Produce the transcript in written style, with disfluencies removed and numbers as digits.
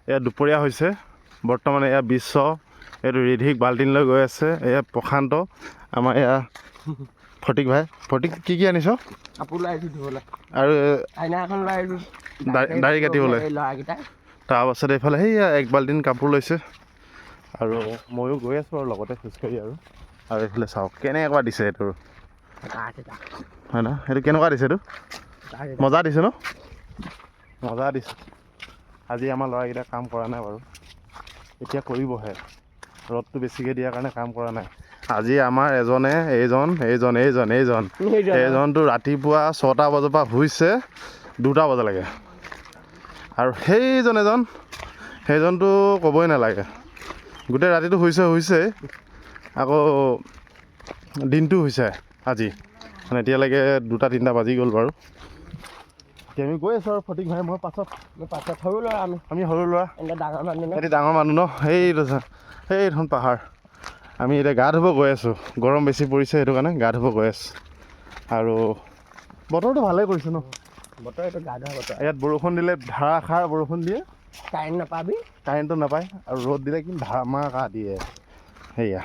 এয়া দুপৰীয়া হৈছে বৰ্তমান। এয়া বিশ্ব এইটো ৰিধিক বাল্টিন লৈ গৈ আছে। এয়া প্ৰশান্ত আমাৰ এয়া ফটিক ভাই। ফটিক কি কি আনিছ? কাপোৰ লৈ আহিছোঁ ধুবলৈ আৰু আইনা এখন লৈ আহিলোঁ দাড়ি কাটিবলৈ। ল'ৰাকেইটাই তাৰপাছত এইফালে সেইয়া 1 বাল্টিন কাপোৰ লৈছে আৰু ময়ো গৈ আছোঁ আৰু লগতে খোজকাঢ়ি আৰু এইফালে চাওক কেনেকুৱা দিছে এইটো হয় ন? সেইটো কেনেকুৱা দিছে? এইটো মজা দিছে ন? মজা দিছে। আজি আমাৰ ল'ৰাকেইটা কাম কৰা নাই বাৰু, এতিয়া কৰিবহে। ৰ'দটো বেছিকৈ দিয়াৰ কাৰণে কাম কৰা নাই। আজি আমাৰ এইজনটো ৰাতিপুৱা 6টা বজাৰ পৰা শুইছে 2টা বজালৈকে। আৰু সেইজনটো ক'বই নালাগে, গোটেই ৰাতিটো শুইছে আকৌ দিনটো হৈছে আজি মানে এতিয়ালৈকে 2টা-3টা বাজি গ'ল বাৰু। এতিয়া আমি গৈ আছোঁ আৰু ফটিক ভাই মই পাছত সৰু ল'ৰা আমি সৰু ল'ৰা, ডাঙৰ মানুহ সিহঁতি ডাঙৰ মানুহ ন। সেইখন পাহাৰ। আমি এতিয়া গা ধুব গৈ আছোঁ, গৰম বেছি পৰিছে সেইটো কাৰণে গা ধুব গৈ আছোঁ। আৰু বতৰটো ভালেই কৰিছে ন? বতৰ এইটো গা ধোৱা বতৰ। ইয়াত বৰষুণ দিলে ধাৰাসাৰ বৰষুণ দিয়ে, কাৰেণ্ট নাপাবি, কাৰেণ্টটো নাপায়। আৰু ৰ'দ দিলে কিন্তু ধামাকা দিয়ে। সেয়া